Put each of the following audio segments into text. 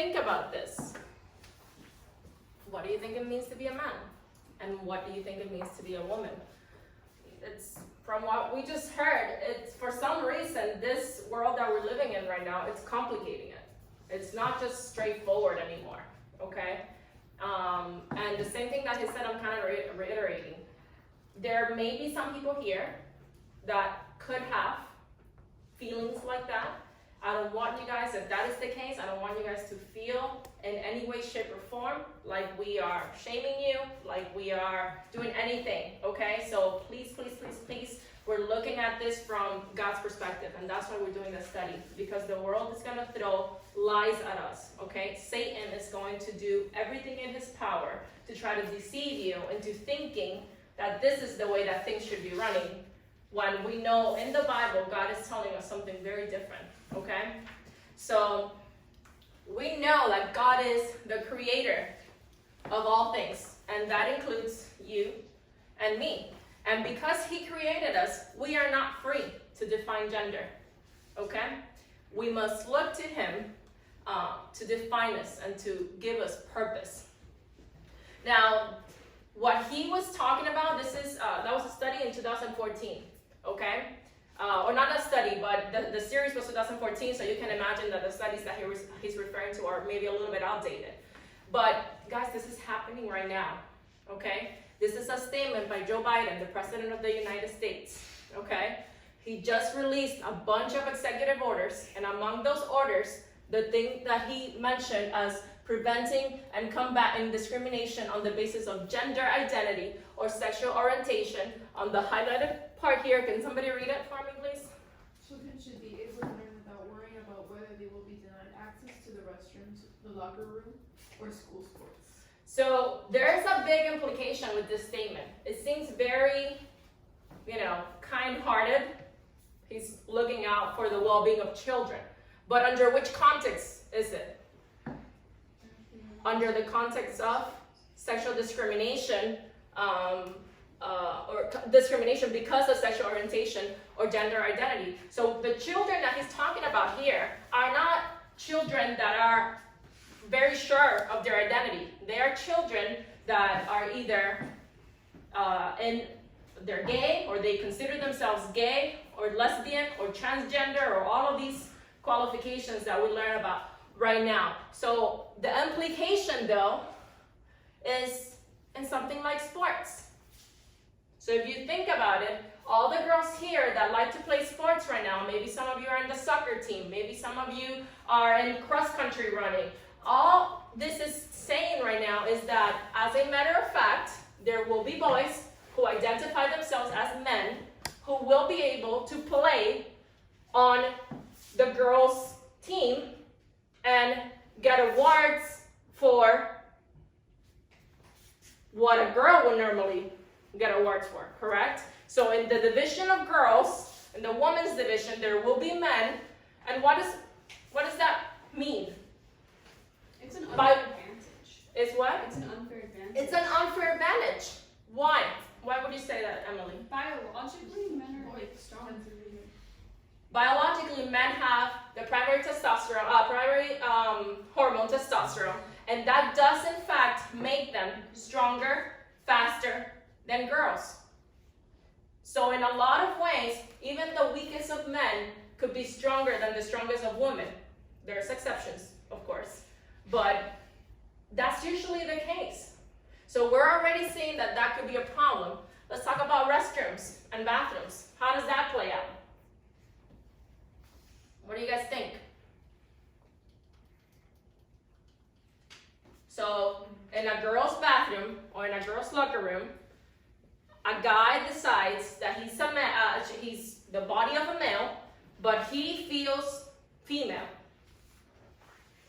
think about this, what do you think it means to be a man? And what do you think it means to be a woman? It's from what we just heard, it's for some reason, this world that we're living in right now, it's complicating it. It's not just straightforward anymore, okay? And the same thing that he said, I'm kind of reiterating. There may be some people here that could have feelings like that. I don't want you guys, if that is the case, I don't want you guys to feel in any way, shape, or form like we are shaming you, like we are doing anything, okay? So please, please, please, please, we're looking at this from God's perspective, and that's why we're doing this study, because the world is gonna throw lies at us, okay? Satan is going to do everything in his power to try to deceive you into thinking that this is the way that things should be running, when we know in the Bible, God is telling us something very different, okay? So we know that God is the creator of all things, and that includes you and me. And because he created us, we are not free to define gender, okay? We must look to him to define us and to give us purpose. Now, what he was talking about, that was a study in 2014, okay? Or not a study, but the series was 2014, so you can imagine that the studies that he's referring to are maybe a little bit outdated. But guys, this is happening right now, okay? This is a statement by Joe Biden, the President of the United States, okay? He just released a bunch of executive orders, and among those orders, the thing that he mentioned as preventing and combating discrimination on the basis of gender identity or sexual orientation. On the highlighted part here, can somebody read it for me, please? Children should be able to learn without worrying about whether they will be denied access to the restrooms, the locker room, or school sports. So there's a big implication with this statement. It seems very, kind-hearted. He's looking out for the well-being of children. But under which context is it? Under the context of sexual discrimination, or discrimination because of sexual orientation or gender identity. So the children that he's talking about here are not children that are very sure of their identity. They are children that are either they're gay, or they consider themselves gay or lesbian or transgender, or all of these qualifications that we learn about right now. So the implication, though, is in something like sports. So if you think about it, all the girls here that like to play sports right now, maybe some of you are in the soccer team, maybe some of you are in cross-country running. All this is saying right now is that, as a matter of fact, there will be boys who identify themselves as men who will be able to play on the girls' team and get awards for what a girl would normally get awards for, correct? So in the division of girls, in the women's division, there will be men. And what does that mean? It's an unfair advantage. It's what? It's an unfair advantage. It's an unfair advantage. Why? Why would you say that, Emily? Biologically, men are stronger. Biologically, men have the primary testosterone, hormone testosterone, and that does in fact make them stronger, faster than girls. So in a lot of ways, even the weakest of men could be stronger than the strongest of women. There's exceptions, of course, but that's usually the case. So we're already seeing that that could be a problem. Let's talk about restrooms and bathrooms. How does that play out? What do you guys think? So in a girl's bathroom or in a girl's locker room, a guy decides that he's the body of a male, but he feels female.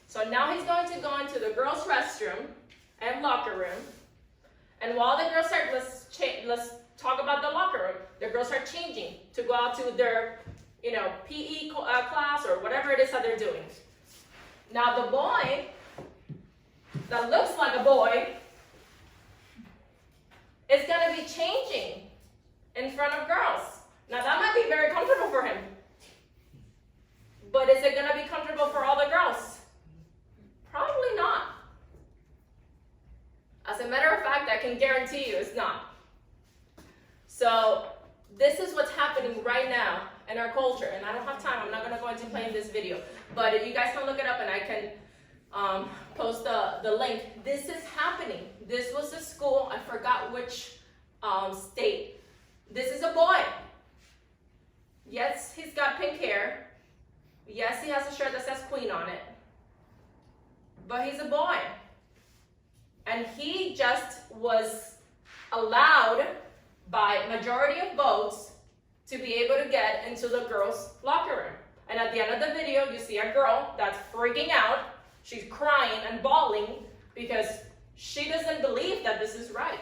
So now he's going to go into the girls' restroom and locker room. And while the girls are, let's talk about the locker room. The girls are changing to go out to their, PE class or whatever it is that they're doing. Now the boy that looks like a boy is going to be changing in front of girls. Now that might be very comfortable for him. But is it going to be comfortable for all the girls? Probably can guarantee you it's not. So this is what's happening right now in our culture, and I don't have time, I'm not gonna go into playing this video, but if you guys can look it up and I can post the link. This is happening. This was a school, I forgot which state. This is a boy. Yes, he's got pink hair. Yes, he has a shirt that says Queen on it. But he's a boy. And he just was allowed by majority of votes to be able to get into the girls' locker room. And at the end of the video, you see a girl that's freaking out. She's crying and bawling because she doesn't believe that this is right.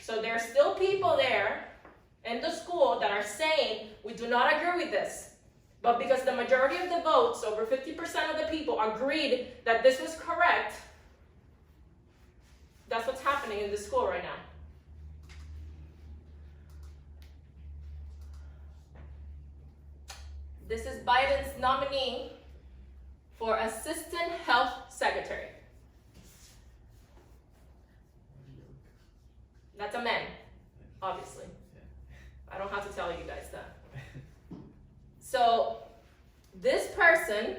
So there are still people there in the school that are saying, we do not agree with this. But because the majority of the votes, over 50% of the people, agreed that this was correct, that's what's happening in the school right now. This is Biden's nominee for Assistant Health Secretary. That's a man, obviously. I don't have to tell you guys that. So this person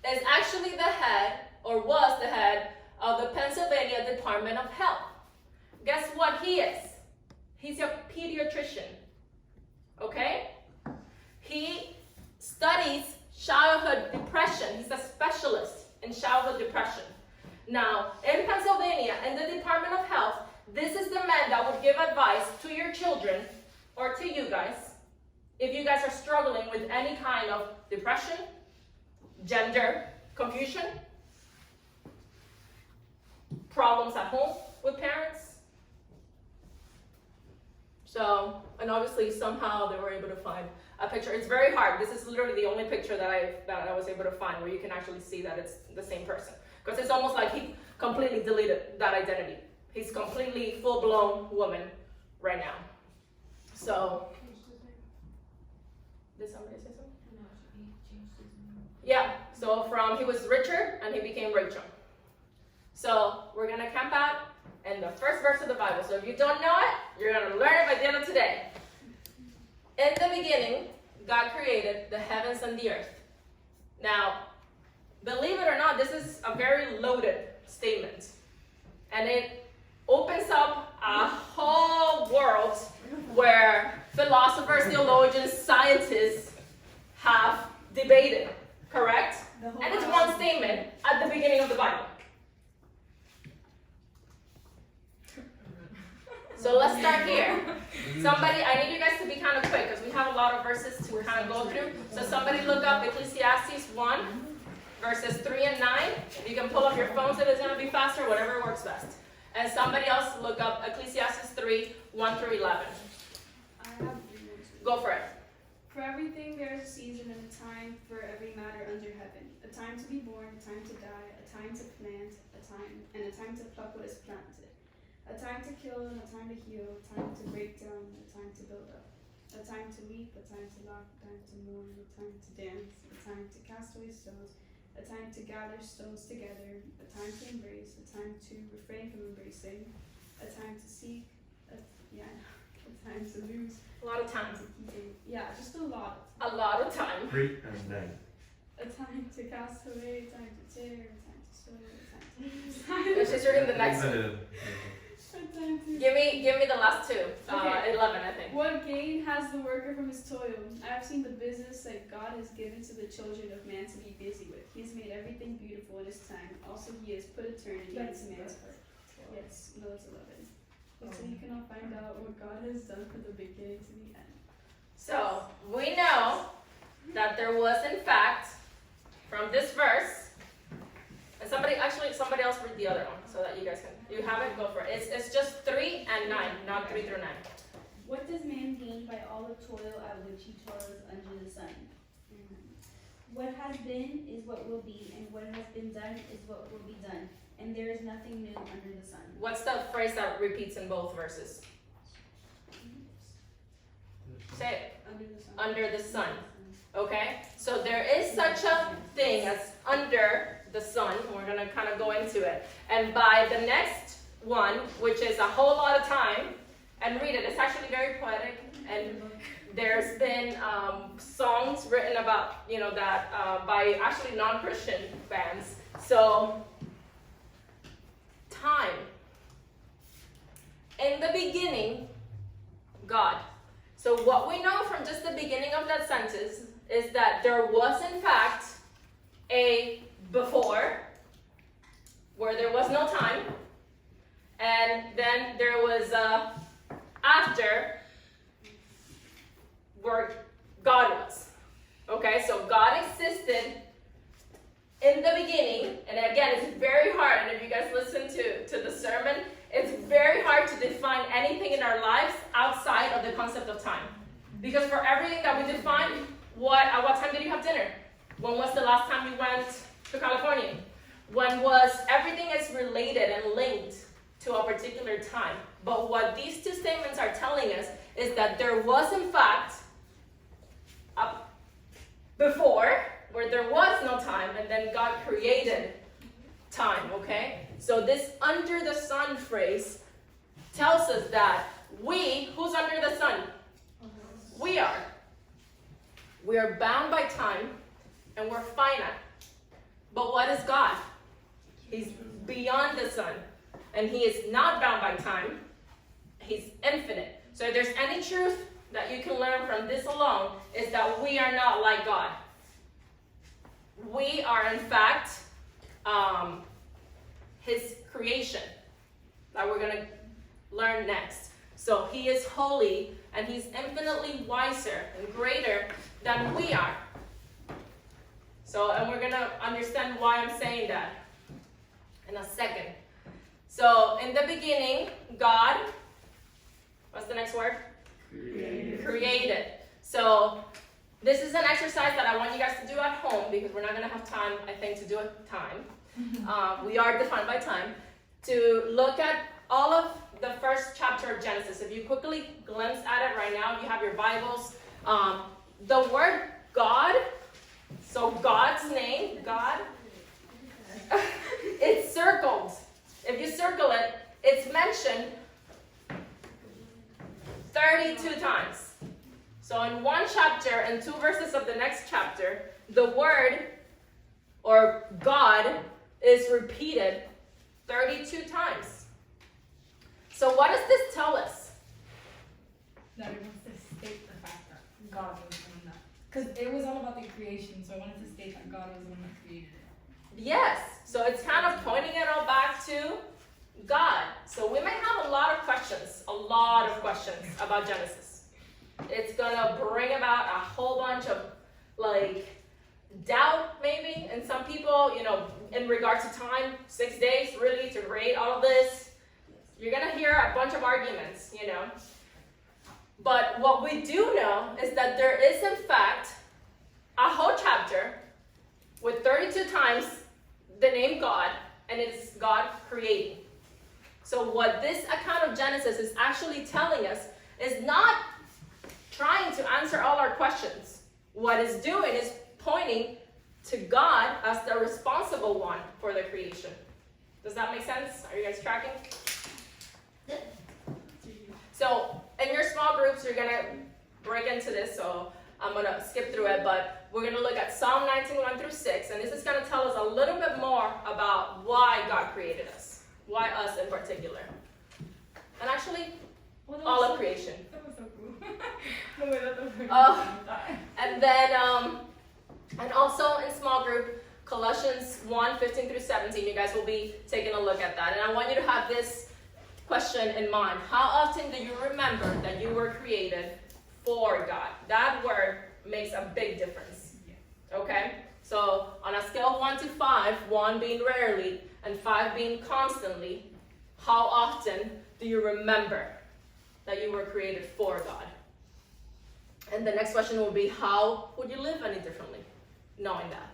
is actually the head, or was the head, of the Pennsylvania Department of Health. Guess what he is? He's a pediatrician, okay? He studies childhood depression. He's a specialist in childhood depression. Now, in Pennsylvania, in the Department of Health, this is the man that would give advice to your children, or to you guys, if you guys are struggling with any kind of depression, gender confusion, problems at home with parents. So, and obviously somehow they were able to find a picture. It's very hard. This is literally the only picture that I was able to find where you can actually see that it's the same person. Because it's almost like he completely deleted that identity. He's completely full-blown woman right now. So, did somebody say something? Yeah, so he was Richard and he became Rachel. So we're gonna camp out in the first verse of the Bible. So if you don't know it, you're gonna learn it by the end of today. In the beginning, God created the heavens and the earth. Now, believe it or not, this is a very loaded statement. And it opens up a whole world where philosophers, theologians, scientists have debated, correct? And it's one statement at the beginning of the Bible. So let's start here. Somebody, I need you guys to be kind of quick because we have a lot of verses to kind of go through. So somebody look up Ecclesiastes 1, verses 3 and 9. You can pull up your phones if it's going to be faster, whatever works best. And somebody else look up Ecclesiastes 3, 1 through 11. I have 3 minutes. Go for it. For everything there is a season and a time for every matter under heaven. A time to be born, a time to die, a time to plant, and a time to pluck what is planted. A time to kill and a time to heal, a time to break down and a time to build up. A time to weep, a time to laugh, a time to mourn, a time to dance, a time to cast away stones, a time to gather stones together, a time to embrace, a time to refrain from embracing, a time to seek, a time to lose. A lot of time. Just a lot. A lot of time. 3 and 9. A time to cast away, a time to tear, a time to sow, a time to Let's just read the next one. a time to Give me the last two. Okay. 11, I think. What gain has the worker from his toil? I have seen the business that God has given to the children of man to be busy with. He has made everything beautiful in his time. Also, he has put eternity into man's heart. Yes, no, it's 11. So you can all find out what God has done from the beginning to the end. So we know that there was, in fact, from this verse, and somebody else read the other one so that you guys can. You have it, go for it. It's just 3 and 9, not 3 through 9. What does man gain by all the toil at which he toils under the sun? What has been is what will be, and what has been done is what will be done, and there is nothing new under the sun. What's the phrase that repeats in both verses? Say it. Under the sun. Under the sun. Okay? So there is such a thing as under the sun. We're going to kind of go into it. And by the next 1, which is a whole lot of time, and read it. It's actually very poetic, and there's been songs written about, that by actually non-Christian bands. So, time. In the beginning, God. So what we know from just the beginning of that sentence is that there was in fact a before, where there was no time, and then there was a after, where God was. Okay, so God existed in the beginning, and again, it's very hard, and if you guys listen to the sermon, it's very hard to define anything in our lives outside of the concept of time. Because for everything that we define, at what time did you have dinner? When was the last time you went to California? Everything is related and linked to a particular time. But what these two statements are telling us is that there was in fact a before, where there was no time, and then God created time, okay? So this under the sun phrase tells us that who's under the sun? We are. We are bound by time, and we're finite. But what is God? He's beyond the sun, and he is not bound by time. He's infinite. So if there's any truth that you can learn from this alone, is that we are not like God. We are, in fact, his creation that we're going to learn next. So he is holy, and he's infinitely wiser and greater than we are. So, and we're going to understand why I'm saying that in a second. So, in the beginning, God, what's the next word? Created. So, this is an exercise that I want you guys to do at home, because we're not going to have time, I think, to do it time. We are defined by time. To look at all of the first chapter of Genesis. If you quickly glance at it right now, if you have your Bibles, the word God, so God's name, God, it's circled. If you circle it, it's mentioned 32 times. So in one chapter and 2 verses of the next chapter, the word, or God, is repeated 32 times. So what does this tell us? That it wants to state the fact that God was the one that, because it was all about the creation, so I wanted to state that God was the one that created it. Yes, so it's kind of pointing it all back to God. So we may have a lot of questions about Genesis. It's gonna bring about a whole bunch of doubt maybe, and some people, in regards to time, 6 days really to create all of this. You're gonna hear a bunch of arguments, But what we do know is that there is in fact a whole chapter with 32 times the name God, and it's God creating. So what this account of Genesis is actually telling us is not trying to answer all our questions. What it's doing is pointing to God as the responsible one for the creation. Does that make sense? Are you guys tracking? So in your small groups, you're going to break into this, so I'm going to skip through it, but we're going to look at Psalm 19, 1 through 6, and this is going to tell us a little bit more about why God created us. Why us in particular. And actually, all of creation. That was so cool. And then, and also in small group, Colossians 1, 15 through 17, you guys will be taking a look at that. And I want you to have this question in mind. How often do you remember that you were created for God? That word makes a big difference. Okay? So on a scale of 1 to 5, 1 being rarely and 5 being constantly, how often do you remember that you were created for God? And the next question will be, how would you live any differently, knowing that?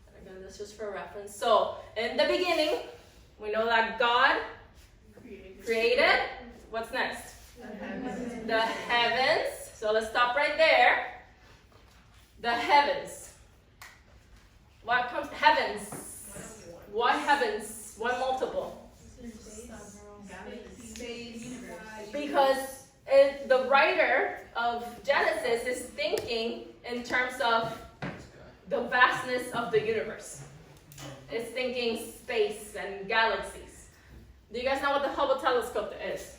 And again, this is for reference. So, in the beginning, we know that God created. What's next? The heavens. So let's stop right there. The heavens. What comes? Heavens. Why heavens? Why multiple? Space. Because the writer of Genesis is thinking in terms of the vastness of the universe. It's thinking space and galaxies. Do you guys know what the Hubble telescope is?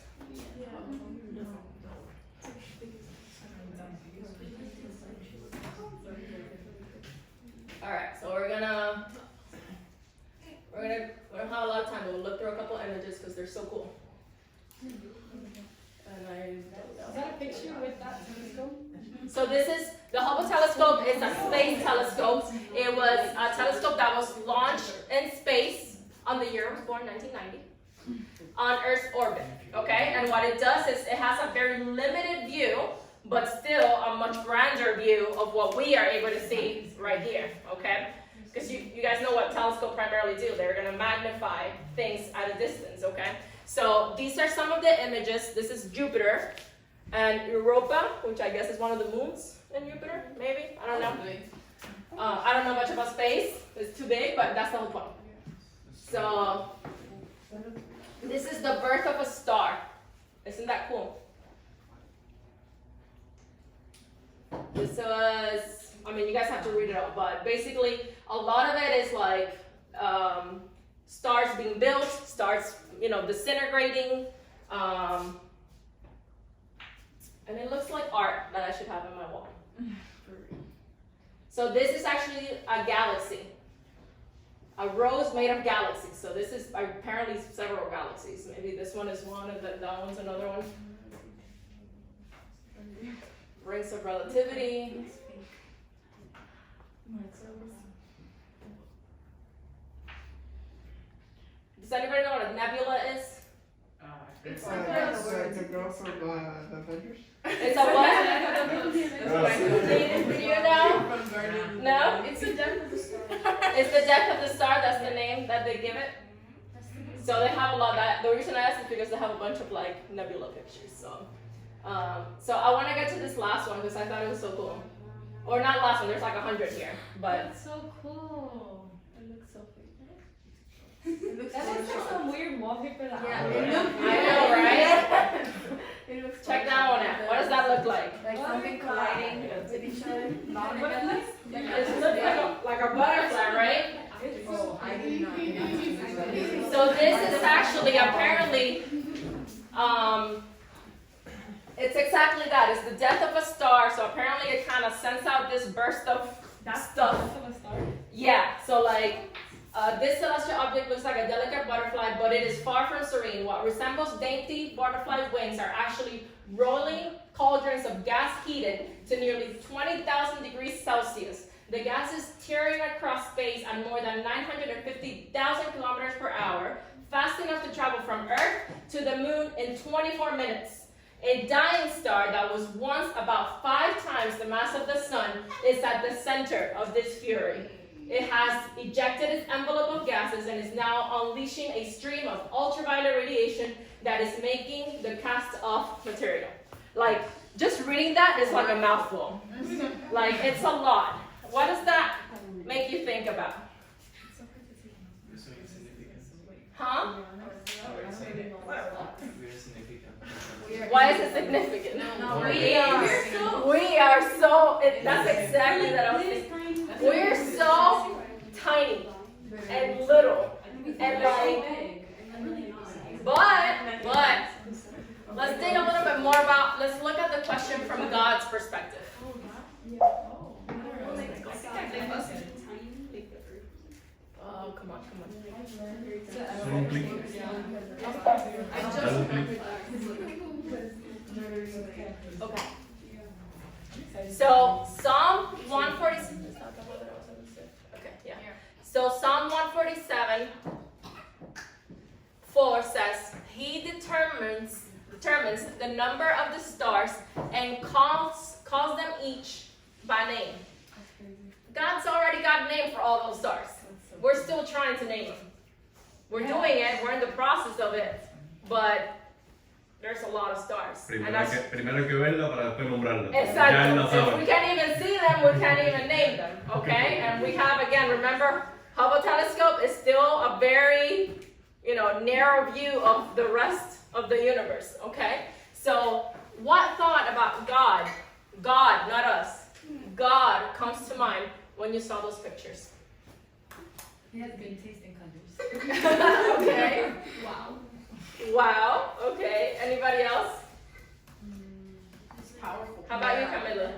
Alright, so we're gonna we don't have a lot of time, but we'll look through a couple images because they're so cool. And Is that a picture with that telescope? so this is the Hubble telescope. Is a space telescope. It was a telescope that was launched in space on the year it was born, 1990, on Earth's orbit. Okay, and what it does is it has a very limited view, but still a much grander view of what we are able to see right here. Okay, because you guys know what telescopes primarily do. They're going to magnify things at a distance. Okay, so these are some of the images. This is Jupiter. And Europa, which I guess is one of the moons in Jupiter, maybe? I don't know. I don't know much about space. It's too big, but that's the whole point. So, this is the birth of a star. Isn't that cool? This was, I mean, you guys have to read it all, but basically, a lot of it is like stars being built, stars, disintegrating. And it looks like art that I should have on my wall. So this is actually a galaxy. A rose made of galaxies. So this is apparently several galaxies. Maybe this one is one and that one's another one. Rings of relativity. Does anybody know what a nebula is? It's the girl from the Avengers. It's a what? Do you know? No? It's the depth of the star. It's the depth of the star, that's the name that they give it. So they have a lot of that. The reason I asked is because they have a bunch of like nebula pictures. So I want to get to this last one because I thought it was so cool. Or not last one, there's like 100 here. But That's so cool. It looks so fake. That looks like some weird wallpaper that Yeah, I know, right? It looks Check that one out. What does that look like? like What? something colliding with each other. It looks like a butterfly, right? Oh, I did not. So this is actually apparently, it's exactly that. It's the death of a star. So apparently it kind of sends out this burst of stuff. From a star. Yeah. So like this celestial object looks like a delicate butterfly, but it is far from serene. What resembles dainty butterfly wings are actually rolling cauldrons of gas heated to nearly 20,000 degrees Celsius. The gas is tearing across space at more than 950,000 kilometers per hour, fast enough to travel from Earth to the moon in 24 minutes. A dying star that was once about 5 times the mass of the sun is at the center of this fury. It has ejected its envelope of gases and is now unleashing a stream of ultraviolet radiation that is making the cast-off material. Like, just reading that is like a mouthful. Like, it's a lot. What does that make you think about? Huh? Why is it significant? We are so, that's exactly that I was thinking. We're so tiny and little and like, but, let's think a little bit more about, let's look at the question from God's perspective. Oh, come on. Okay. So Psalm 147. Okay, yeah. So Psalm 147, 4 says, He determines the number of the stars and calls them each by name. God's already got a name for all those stars. We're still trying to name them. We're doing it. We're in the process of it, but there's a lot of stars. Primero hay que verla para después nombrarla. Ya él Exactly. la If sabe. we can't even see them, we can't even name them. Okay? And we have, again, remember, Hubble telescope is still a very narrow view of the rest of the universe, okay? So what thought about God, not us, God comes to mind when you saw those pictures? He has good taste in colors. Okay. Wow. Wow. Okay. Anybody else? It's powerful. How about you, Camila?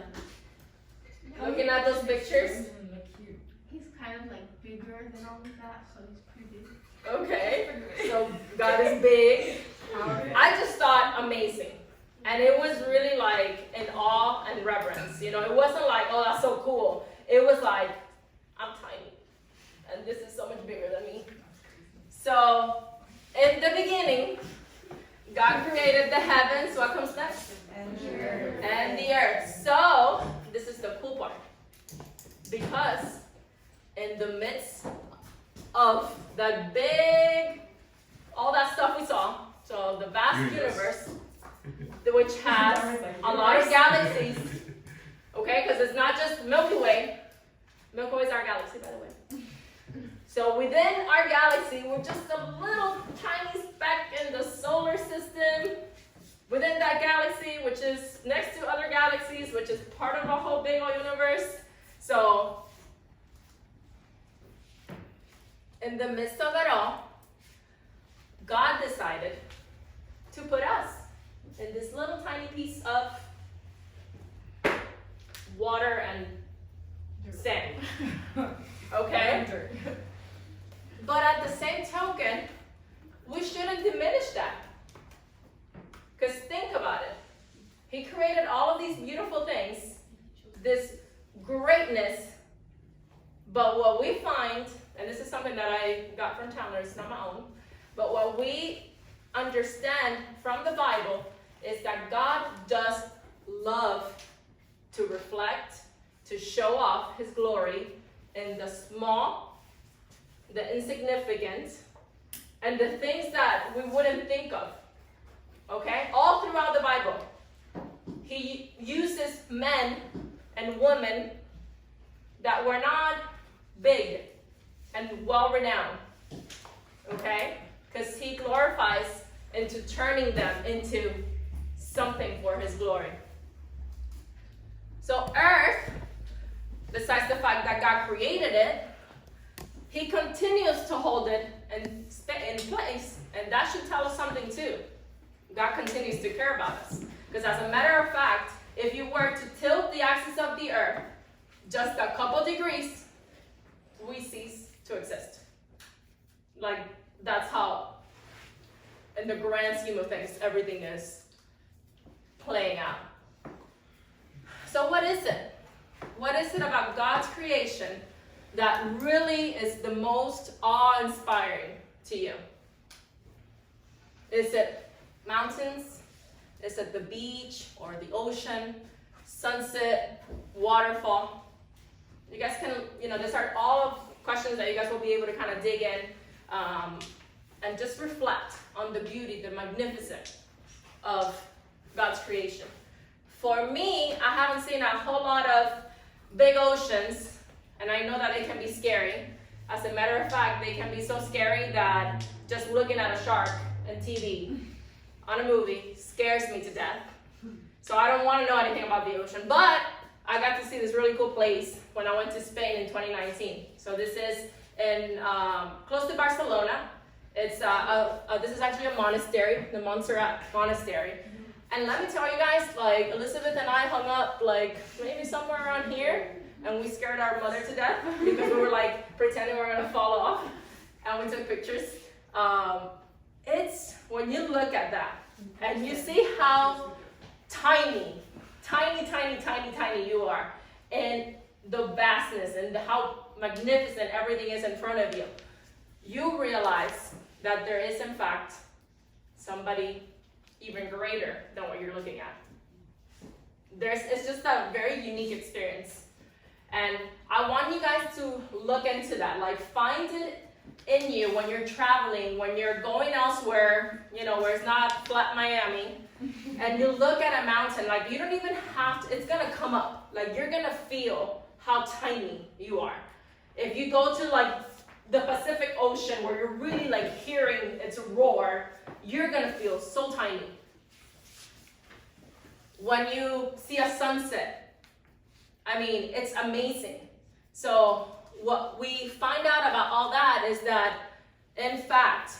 Looking at those pictures? Look cute. He's kind of like bigger than all of that, so he's pretty big. Okay. So God is big. I just thought amazing. And it was really like in awe and reverence. It wasn't like, oh, that's so cool. It was like, I'm tiny. And this is so much bigger than me. So, in the beginning, God created the heavens. What comes next? And the earth. And the earth. So, this is the cool part. Because in the midst of that big, all that stuff we saw, so the vast universe, which has a lot of galaxies, okay? Because it's not just Milky Way. Milky Way is our galaxy, by the way. So within our galaxy, we're just a little tiny speck in the solar system. Within that galaxy, which is next to other galaxies, which is part of a whole big old universe. So, in the midst of it all, God decided to put us in this little tiny piece of water and sand. Okay? But at the same token, we shouldn't diminish that. Because think about it. He created all of these beautiful things, this greatness, but what we find, and this is something that I got from Towner, it's not my own, but what we understand from the Bible is that God does love to reflect, to show off his glory in the small, the insignificant, and the things that we wouldn't think of. Okay? All throughout the Bible, he uses men and women that were not big and well-renowned. Okay? Because he glorifies into turning them into something for his glory. So earth, besides the fact that God created it, he continues to hold it and stay in place. And that should tell us something too. God continues to care about us. Because as a matter of fact, if you were to tilt the axis of the earth just a couple degrees, we cease to exist. Like, that's how, in the grand scheme of things, everything is playing out. So what is it? What is it about God's creation that really is the most awe-inspiring to you? Is it mountains? Is it the beach or the ocean, sunset, waterfall? You guys can, these are all questions that you guys will be able to kind of dig in and just reflect on the beauty, the magnificence of God's creation. For me, I haven't seen a whole lot of big oceans, and I know that they can be scary. As a matter of fact, they can be so scary that just looking at a shark on TV, on a movie, scares me to death. So I don't want to know anything about the ocean, but I got to see this really cool place when I went to Spain in 2019. So this is in close to Barcelona. It's this is actually a monastery, the Montserrat Monastery. And let me tell you guys, like Elizabeth and I hung up like maybe somewhere around here, and we scared our mother to death because we were like pretending we were gonna fall off, and we took pictures. It's when you look at that and you see how tiny you are, and the vastness and how magnificent everything is in front of you, you realize that there is in fact somebody even greater than what you're looking at. It's just a very unique experience. And I want you guys to look into that. Like, find it in you when you're traveling, when you're going elsewhere, where it's not flat Miami, and you look at a mountain, like, you don't even have to, it's gonna come up. Like, you're gonna feel how tiny you are. If you go to, like, the Pacific Ocean, ocean where you're really like hearing its roar, you're gonna feel so tiny. When you see a sunset, I mean, it's amazing. So what we find out about all that is that, in fact,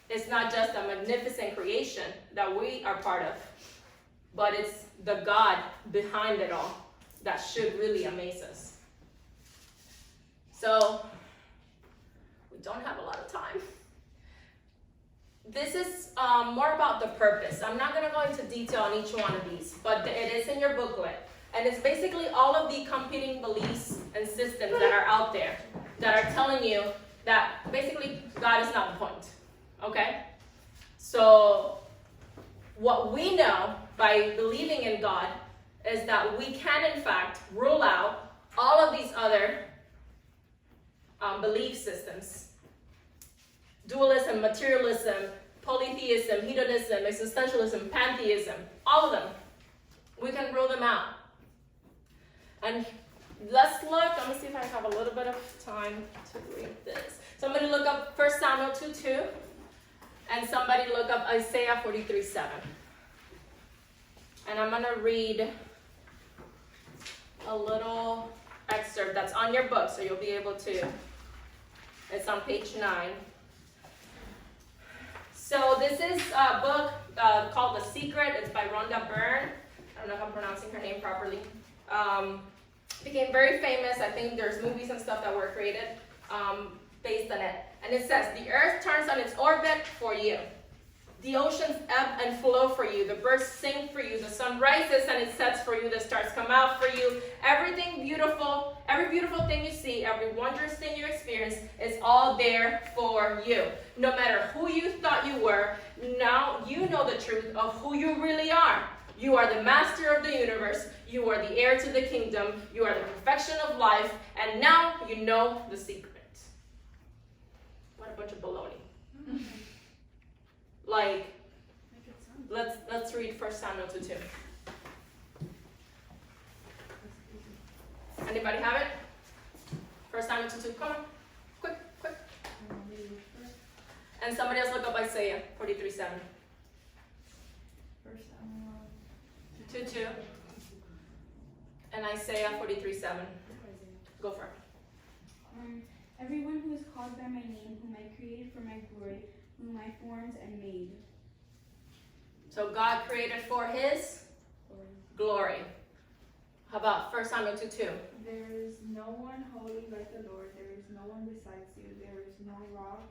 it's not just a magnificent creation that we are part of, but it's the God behind it all that should really amaze us. So, we don't have a lot of time. This is more about the purpose. I'm not gonna go into detail on each one of these, but it is in your booklet. And it's basically all of the competing beliefs and systems that are out there that are telling you that basically God is not the point, okay? So what we know by believing in God is that we can in fact rule out all of these other belief systems. Dualism, materialism, polytheism, hedonism, existentialism, pantheism, all of them. We can rule them out. And let's look, let me see if I have a little bit of time to read this. Somebody look up 1 Samuel 2:2, and somebody look up Isaiah 43:7. And I'm gonna read a little excerpt that's on your book, so you'll be able to, it's on page 9. So this is a book called The Secret. It's by Rhonda Byrne. I don't know if I'm pronouncing her name properly. Became very famous. I think there's movies and stuff that were created based on it. And it says, the earth turns on its orbit for you. The oceans ebb and flow for you. The birds sing for you. The sun rises and it sets for you. The stars come out for you. Everything beautiful, every beautiful thing you see, every wondrous thing you experience is all there for you. No matter who you thought you were, now you know the truth of who you really are. You are the master of the universe. You are the heir to the kingdom. You are the perfection of life. And now you know the secret. What a bunch of baloney. Like, let's read 1 Samuel 2:2. Anybody have it? 1 Samuel 2:2. Come on, quick. And somebody else look up Isaiah 43:7. 2:2. And Isaiah 43:7. Go for it. Everyone who is called by my name, whom I created for my glory, whom I formed and made. So God created for his glory. How about 1 Samuel 2:2? There is no one holy like the Lord. There is no one besides you. There is no rock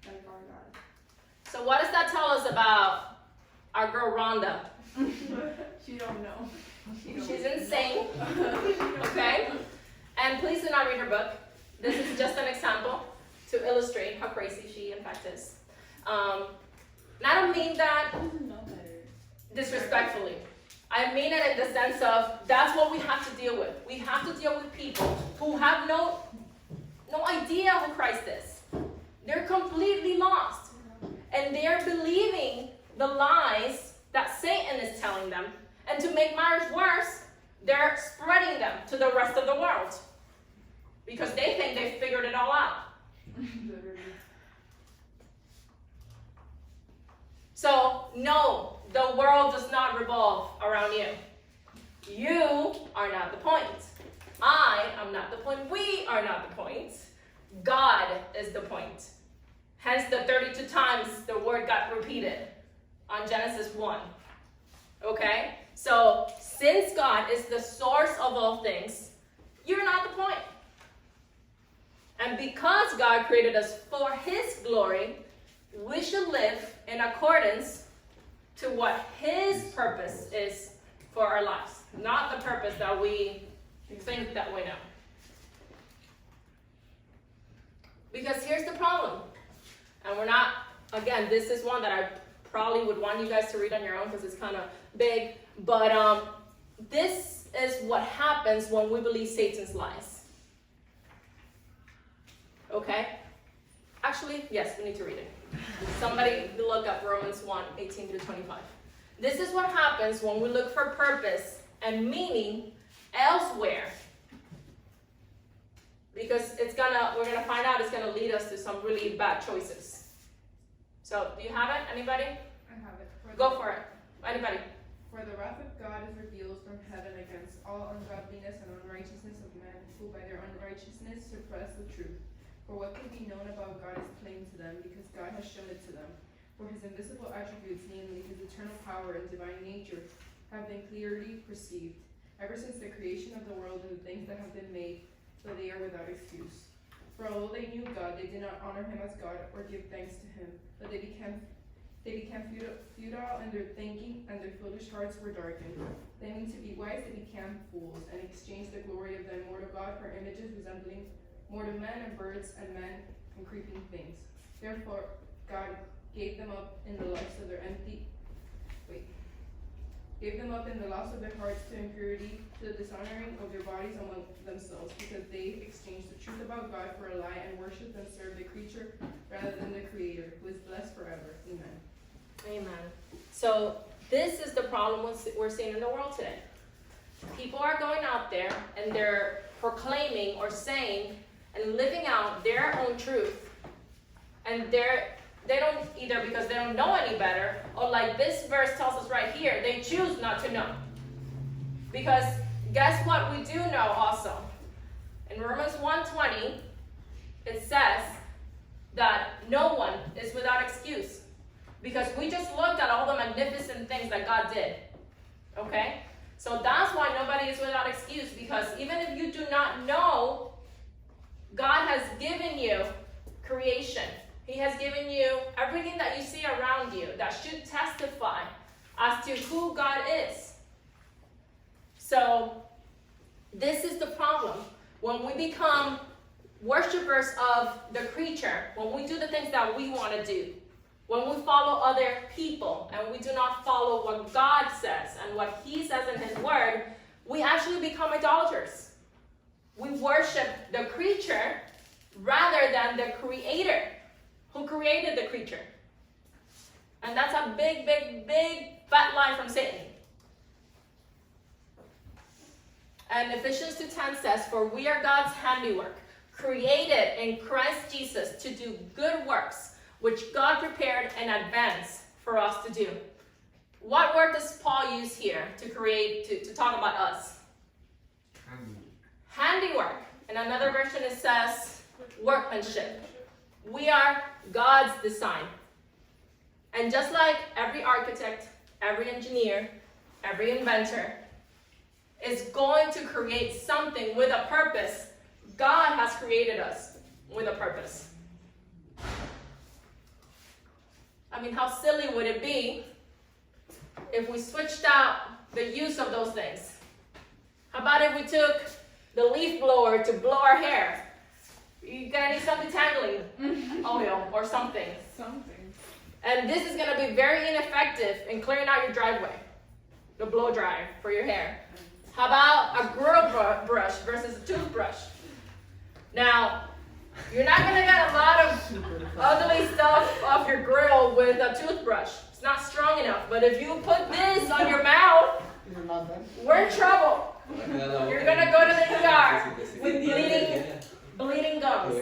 like our God. So what does that tell us about our girl Rhonda? She don't know. She's insane. Okay? And please do not read her book. This is just an example to illustrate how crazy she in fact is. And I don't mean that disrespectfully. I mean it in the sense of that's what we have to deal with. We have to deal with people who have no idea who Christ is. They're completely lost. And they're believing the lies that Satan is telling them. And to make matters worse, they're spreading them to the rest of the world. Because they think they've figured it all out. So, no, the world does not revolve around you. You are not the point. I am not the point. We are not the point. God is the point. Hence the 32 times the word got repeated on Genesis 1. Okay? So, since God is the source of all things, you're not the point. And because God created us for his glory, we should live in accordance to what his purpose is for our lives, not the purpose that we think that we know. Because here's the problem. And we're not, again, this is one that I probably would want you guys to read on your own because it's kind of big. But this is what happens when we believe Satan's lies. Okay? Actually, yes, we need to read it. Somebody look up Romans 1:18-25. This is what happens when we look for purpose and meaning elsewhere. because we're gonna find out it's gonna lead us to some really bad choices. So, do you have it? Anybody? I have it. Go for it. Anybody? For the wrath of God is revealed from heaven against all ungodliness and unrighteousness of men, who by their unrighteousness suppress the truth. For what can be known about God is plain to them, because God has shown it to them. For his invisible attributes, namely his eternal power and divine nature, have been clearly perceived, ever since the creation of the world and the things that have been made, so they are without excuse. For although they knew God, they did not honor him as God or give thanks to him, but they became futile in their thinking, and their foolish hearts were darkened. Claiming to be wise, they became fools, and exchanged the glory of the immortal God for images resembling mortal men and birds and men and creeping things. Therefore, God gave them up in the lust of their loss of their hearts to impurity, to the dishonoring of their bodies among themselves, because they exchanged the truth about God for a lie, and worshipped and served the creature rather than the Creator, who is blessed forever. Amen. Amen. So this is the problem we're seeing in the world today. People are going out there and they're proclaiming or saying and living out their own truth, and they don't, either because they don't know any better, or like this verse tells us right here, they choose not to know. Because guess what we do know also? In Romans 1:20, it says that no one is without excuse. Because we just looked at all the magnificent things that God did. Okay? So that's why nobody is without excuse, because even if you do not know, God has given you creation. He has given you everything that you see around you that should testify as to who God is. So this is the problem. When we become worshipers of the creature, when we do the things that we want to do, when we follow other people and we do not follow what God says and what he says in his word, we actually become idolaters. We worship the creature rather than the creator who created the creature. And that's a big, big, big fat lie from Satan. And Ephesians 2:10 says, "For we are God's handiwork, created in Christ Jesus to do good works, which God prepared in advance for us to do." What word does Paul use here to talk about us? Handiwork. In another version it says workmanship. We are God's design. And just like every architect, every engineer, every inventor is going to create something with a purpose, God has created us with a purpose. I mean, how silly would it be if we switched out the use of those things? How about if we took the leaf blower to blow our hair? You're gonna need some detangling oil or something. And this is gonna be very ineffective in clearing out your driveway, the blow dryer for your hair. How about a grill brush versus a toothbrush? Now, you're not gonna get a lot of ugly stuff off your grill with a toothbrush. It's not strong enough. But if you put this on your mouth, we're in trouble. You're gonna go to the ER with bleeding gums.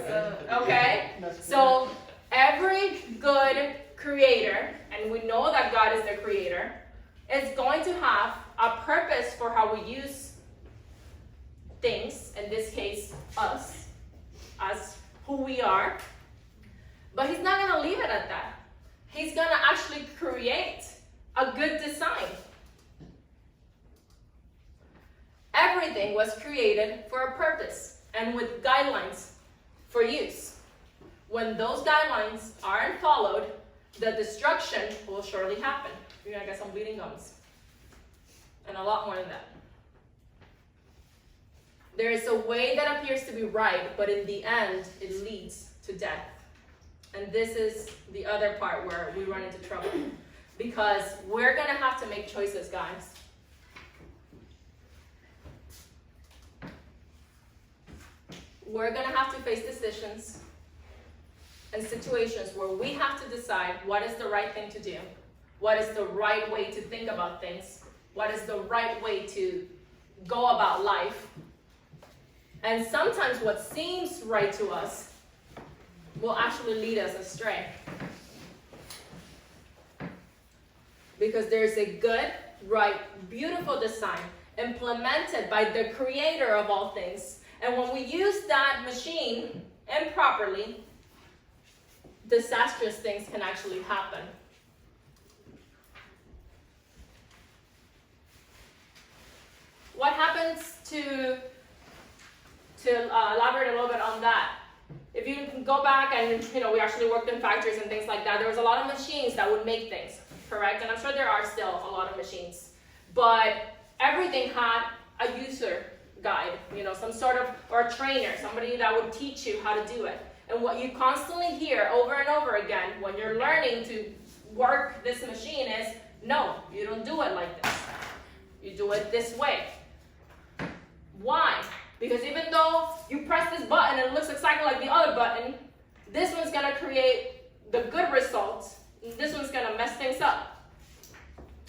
Okay? So every good creator, and we know that God is the creator, is going to have a purpose for how we use things, in this case, us, as who we are. But he's not going to leave it at that. He's going to actually create a good design. Everything was created for a purpose and with guidelines for use. When those guidelines aren't followed, the destruction will surely happen. You're going to get some bleeding gums. And a lot more than that. There is a way that appears to be right, but in the end, it leads to death. And this is the other part where we run into trouble. Because we're going to have to make choices, guys. We're going to have to face decisions and situations where we have to decide what is the right thing to do, what is the right way to think about things, what is the right way to go about life. And sometimes what seems right to us will actually lead us astray. Because there's a good, right, beautiful design implemented by the creator of all things. And when we use that machine improperly, disastrous things can actually happen. What happens to elaborate a little bit on that? If you can go back and, we actually worked in factories and things like that, there was a lot of machines that would make things, correct? And I'm sure there are still a lot of machines. But everything had a user guide, some sort of, or a trainer, somebody that would teach you how to do it. And what you constantly hear over and over again when you're learning to work this machine is, no, you don't do it like this. You do it this way. Why? Because even though you press this button and it looks exactly like the other button, this one's gonna create the good results, and this one's gonna mess things up.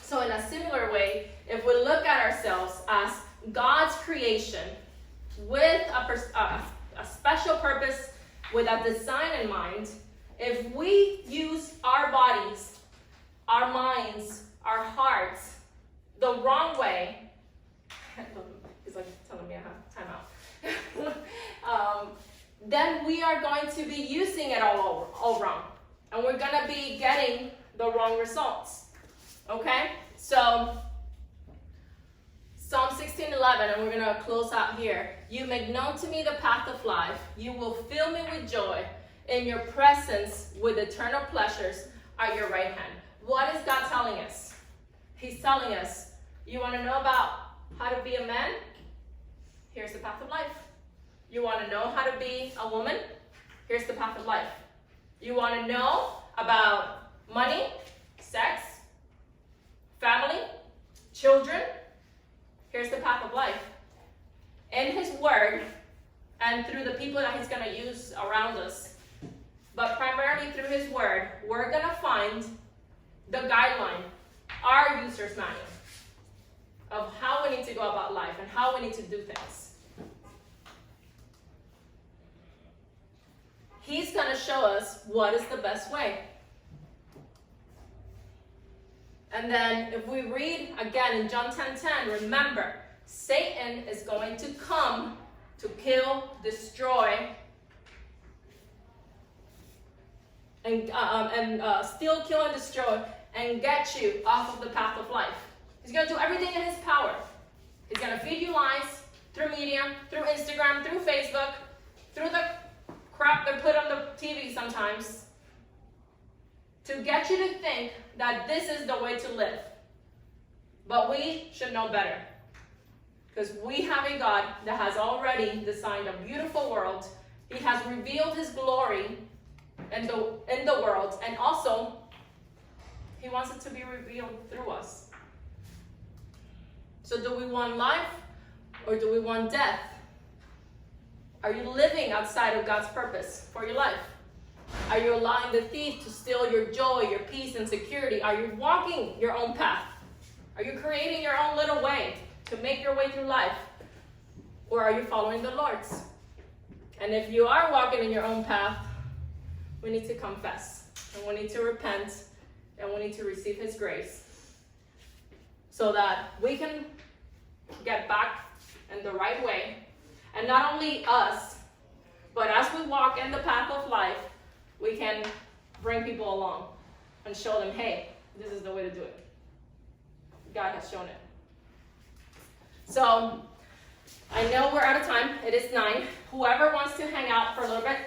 So in a similar way, if we look at ourselves as God's creation with a special purpose, with a design in mind, if we use our bodies, our minds, our hearts the wrong way, he's like telling me I have timeout, then we are going to be using it all wrong. And we're going to be getting the wrong results. Okay? So, Psalm 16:11, and we're going to close out here. You make known to me the path of life. You will fill me with joy. In your presence with eternal pleasures at your right hand. What is God telling us? He's telling us, you want to know about how to be a man? Here's the path of life. You want to know how to be a woman? Here's the path of life. You want to know about money, sex, family, children? Here's the path of life. In His Word, and through the people that He's going to use around us, but primarily through His Word, we're going to find the guideline, our user's manual, of how we need to go about life and how we need to do things. He's going to show us what is the best way. And then if we read again in John 10:10, remember, Satan is going to come to kill, destroy, and steal, kill, and destroy, and get you off of the path of life. He's going to do everything in his power. He's going to feed you lies through media, through Instagram, through Facebook, through the crap they put on the TV sometimes, to get you to think that this is the way to live. But we should know better. Because we have a God that has already designed a beautiful world. He has revealed His glory in the world. And also, He wants it to be revealed through us. So do we want life or do we want death? Are you living outside of God's purpose for your life? Are you allowing the thief to steal your joy, your peace, and security? Are you walking your own path? Are you creating your own little way to make your way through life? Or are you following the Lord's? And if you are walking in your own path, we need to confess. And we need to repent. And we need to receive His grace. So that we can get back in the right way. And not only us, but as we walk in the path of life, we can bring people along and show them, hey, this is the way to do it. God has shown it. So, I know we're out of time. It is 9. Whoever wants to hang out for a little bit,